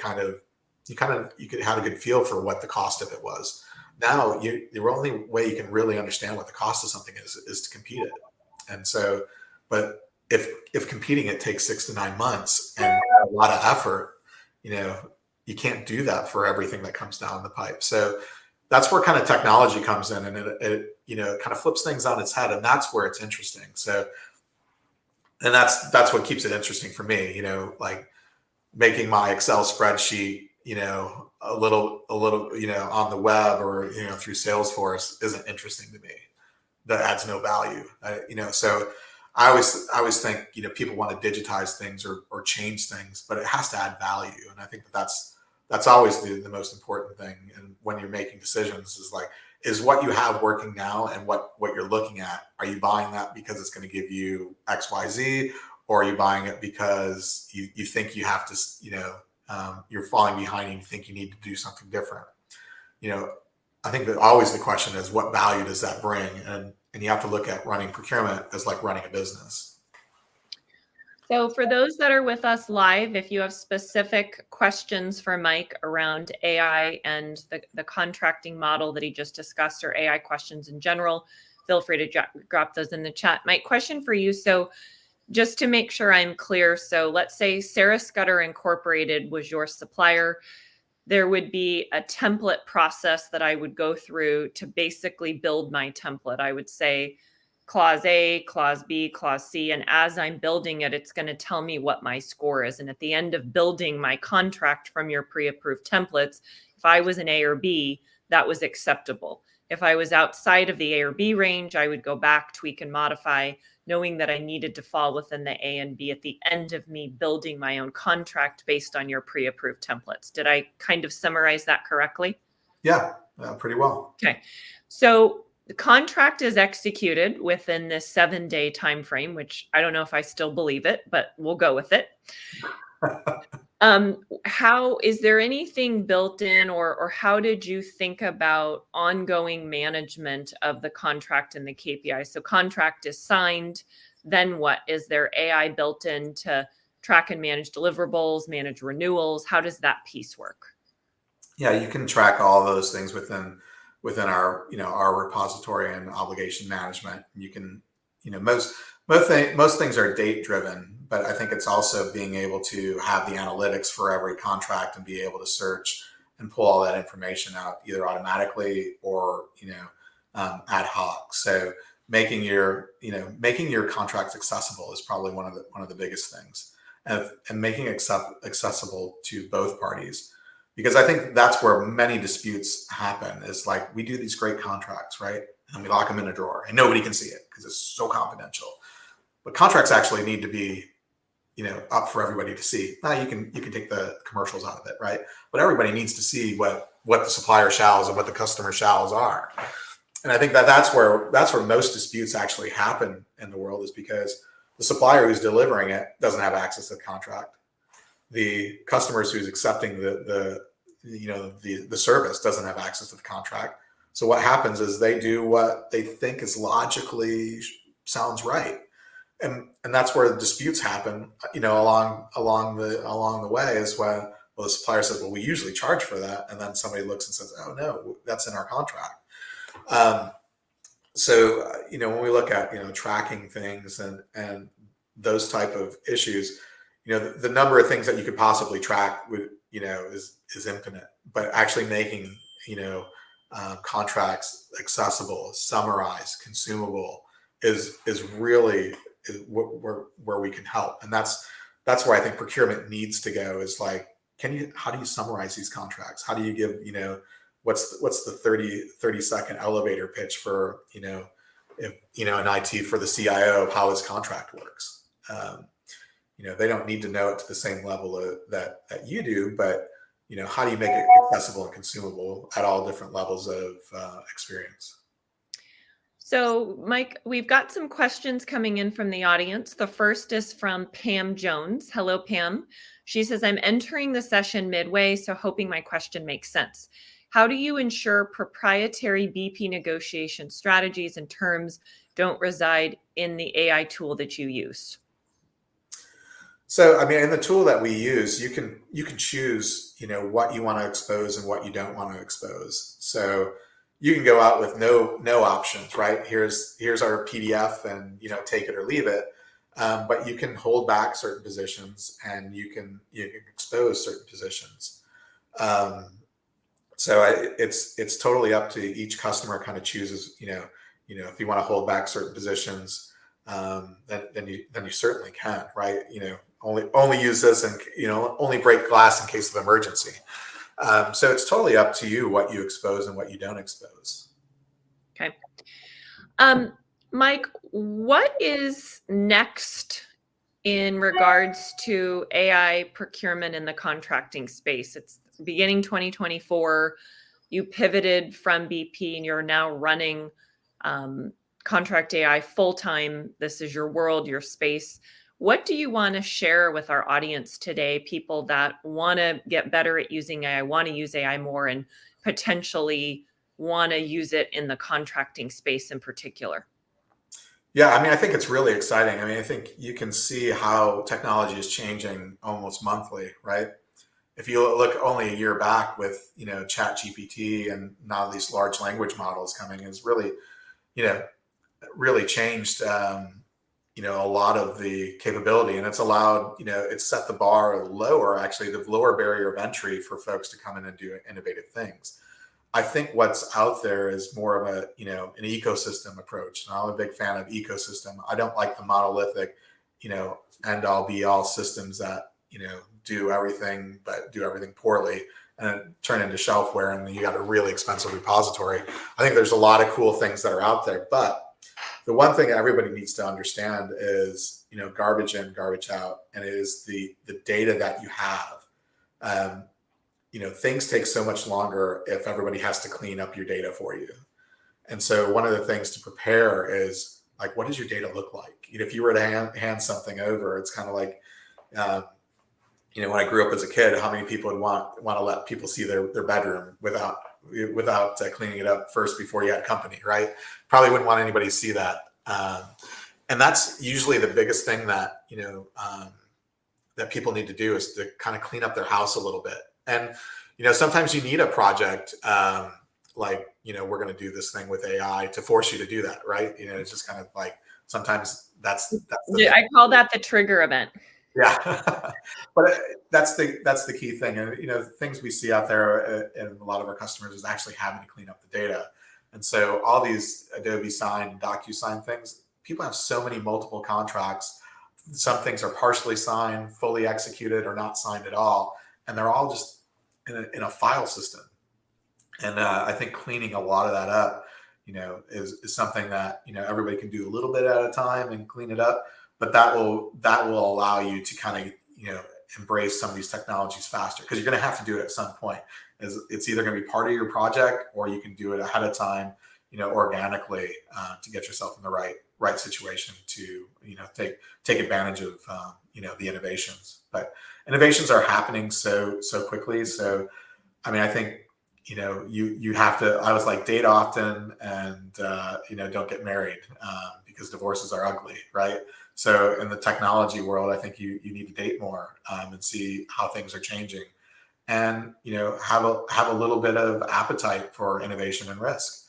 you could have a good feel for what the cost of it was. Now, the only way you can really understand what the cost of something is to compete it. And so, but if competing it takes 6 to 9 months and a lot of effort, you can't do that for everything that comes down the pipe. So that's where kind of technology comes in, and it kind of flips things on its head, and that's where it's interesting. So, and that's what keeps it interesting for me. Like making my Excel spreadsheet, a little, on the web or, through Salesforce isn't interesting to me. That adds no value. So I always think, people want to digitize things or change things, but it has to add value. And I think that's always the most important thing. And when you're making decisions is what you have working now and what you're looking at. Are you buying that because it's going to give you X, Y, Z? Or are you buying it because you think you have to, you're falling behind and you think you need to do something different? I think that always the question is, what value does that bring? And you have to look at running procurement as like running a business. So for those that are with us live, if you have specific questions for Mike around AI and the contracting model that he just discussed, or AI questions in general, feel free to drop those in the chat. Mike, question for you. So just to make sure I'm clear, so let's say Sarah Scudder Incorporated was your supplier. There would be a template process that I would go through to basically build my template. I would say clause A, clause B, clause C, and as I'm building it, it's going to tell me what my score is. And at the end of building my contract from your pre-approved templates, if I was an A or B, that was acceptable. If I was outside of the A or B range, I would go back, tweak, and modify, knowing that I needed to fall within the A and B at the end of me building my own contract based on your pre-approved templates. Did I kind of summarize that correctly? Yeah, pretty well. Okay. So the contract is executed within this 7-day time frame, which I don't know if I still believe it, but we'll go with it. How is there anything built in, or how did you think about ongoing management of the contract and the KPI? So contract is signed, then what? Is there AI built in to track and manage deliverables, manage renewals? How does that piece work? Yeah, you can track all those things within our our repository and obligation management. You can most things are date driven, but I think it's also being able to have the analytics for every contract and be able to search and pull all that information out either automatically or ad hoc. So making your contracts accessible is probably one of the biggest things, and making it accessible to both parties, because I think that's where many disputes happen. Is like, we do these great contracts, right, and we lock them in a drawer and nobody can see it because it's so confidential. But contracts actually need to be, up for everybody to see. Now you can take the commercials out of it, right? But everybody needs to see what the supplier shalls and what the customer shalls are. And I think that's where most disputes actually happen in the world, is because the supplier who's delivering it doesn't have access to the contract. The customers who's accepting the service doesn't have access to the contract. So what happens is they do what they think is logically sounds right. And that's where the disputes happen, along the way, is when, the supplier says, well, we usually charge for that. And then somebody looks and says, oh no, that's in our contract. So, when we look at, tracking things and those type of issues, the number of things that you could possibly track would, is infinite, but actually making, contracts accessible, summarized, consumable is really where we can help. And that's where I think procurement needs to go, is like, how do you summarize these contracts? How do you give, what's the 30 second elevator pitch for, if in IT for the CIO of how his contract works. They don't need to know it to the same level that you do, but how do you make it accessible and consumable at all different levels of experience? So, Mike, we've got some questions coming in from the audience. The first is from Pam Jones. Hello, Pam. She says, I'm entering the session midway, so hoping my question makes sense. How do you ensure proprietary BP negotiation strategies and terms don't reside in the AI tool that you use? So, I mean, in the tool that we use, you can choose, what you want to expose and what you don't want to expose. So, you can go out with no options, right? Here's our PDF, and take it or leave it. But you can hold back certain positions, and you can expose certain positions. So it's totally up to each customer. Kind of chooses, if you want to hold back certain positions, then you certainly can, right? Only use this, and only break glass in case of emergency. So it's totally up to you what you expose and what you don't expose. Okay. Mike, what is next in regards to AI procurement in the contracting space? It's beginning 2024. You pivoted from BP and you're now running contract AI full-time. This is your world, your space. What do you want to share with our audience today, people that want to get better at using AI, want to use AI more, and potentially want to use it in the contracting space in particular? Yeah, I mean, I think it's really exciting. I mean, I think you can see how technology is changing almost monthly, right? If you look only a year back with, Chat GPT and now these large language models coming, is really, you know, really changed, a lot of the capability, and it's allowed, it's set the bar lower, actually, the lower barrier of entry for folks to come in and do innovative things. I think what's out there is more of an ecosystem approach. And I'm a big fan of ecosystem. I don't like the monolithic, end all be all systems that, do everything, but do everything poorly and turn into shelfware. And then you got a really expensive repository. I think there's a lot of cool things that are out there, but the one thing everybody needs to understand is, garbage in, garbage out, and it is the data that you have. Things take so much longer if everybody has to clean up your data for you. And so one of the things to prepare is, like, what does your data look like? If you were to hand something over, it's kind of like, when I grew up as a kid, how many people would want to let people see their bedroom without cleaning it up first before you had company, right? Probably wouldn't want anybody to see that. And that's usually the biggest thing that, that people need to do, is to kind of clean up their house a little bit. And, sometimes you need a project, like, we're going to do this thing with AI to force you to do that, right? It's just kind of like, sometimes that's I call that the trigger event. Yeah. But that's the key thing. And, things we see out there in a lot of our customers is actually having to clean up the data. And so all these Adobe Sign and DocuSign things, people have so many multiple contracts. Some things are partially signed, fully executed, or not signed at all. And they're all just in a file system. And I think cleaning a lot of that up, is something that, everybody can do a little bit at a time and clean it up. But that will allow you to kind of, embrace some of these technologies faster, because you're going to have to do it at some point. It's either going to be part of your project, or you can do it ahead of time, organically, to get yourself in the right situation to, take advantage of, the innovations. But innovations are happening so quickly. So, I mean, I think, you have to, I was like, date often, and, don't get married, because divorces are ugly, right? So in the technology world, I think you need to date more, and see how things are changing, and, have a little bit of appetite for innovation and risk.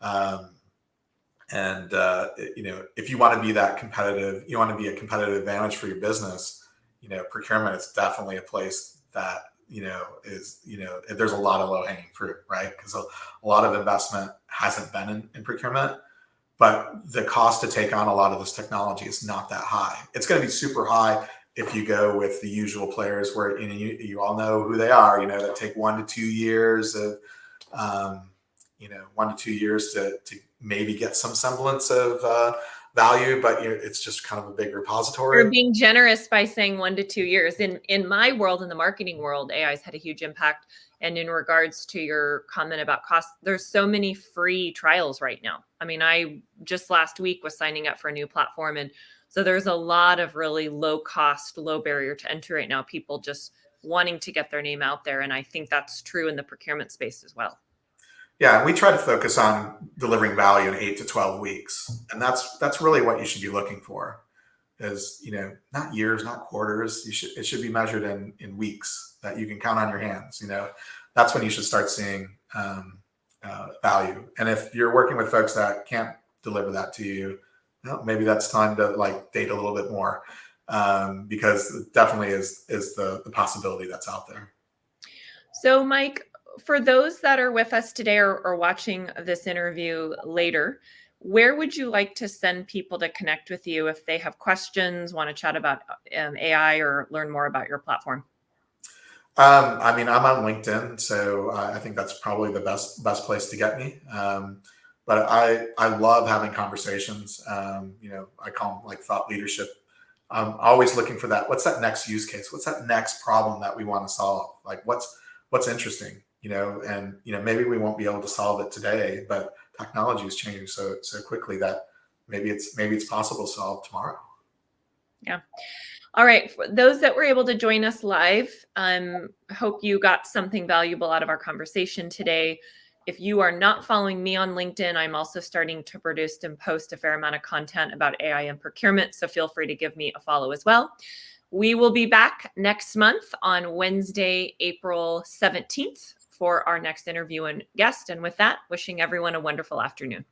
And if you want to be that competitive, you want to be a competitive advantage for your business, procurement is definitely a place that, there's a lot of low hanging fruit, right? Because a lot of investment hasn't been in procurement, but the cost to take on a lot of this technology is not that high. It's going to be super high if you go with the usual players, where, you all know who they are, that take 1 to 2 years of, 1 to 2 years to maybe get some semblance of value, but it's just kind of a big You're repository. being generous by saying 1 to 2 years. In my world, in the marketing world, AI's had a huge impact. And in regards to your comment about cost, there's so many free trials right now. I mean, I just last week was signing up for a new platform. And so there's a lot of really low cost, low barrier to entry right now, people just wanting to get their name out there. And I think that's true in the procurement space as well. Yeah, we try to focus on delivering value in 8 to 12 weeks, and that's really what you should be looking for. Is not years, not quarters. It should be measured in weeks that you can count on your hands. That's when you should start seeing value. And if you're working with folks that can't deliver that to you, well, maybe that's time to date a little bit more, because it definitely is the possibility that's out there. So, Mike, for those that are with us today or watching this interview later, where would you like to send people to connect with you if they have questions, want to chat about AI or learn more about your platform? I mean, I'm on LinkedIn, so I think that's probably the best place to get me. But I love having conversations. I call them thought leadership. I'm always looking for that. What's that next use case? What's that next problem that we want to solve? What's interesting? And maybe we won't be able to solve it today, but technology is changing so quickly that maybe it's possible to solve tomorrow. Yeah. All right. For those that were able to join us live, hope you got something valuable out of our conversation today. If you are not following me on LinkedIn, I'm also starting to produce and post a fair amount of content about AI and procurement. So feel free to give me a follow as well. We will be back next month on Wednesday, April 17th for our next interview and guest. And with that, wishing everyone a wonderful afternoon.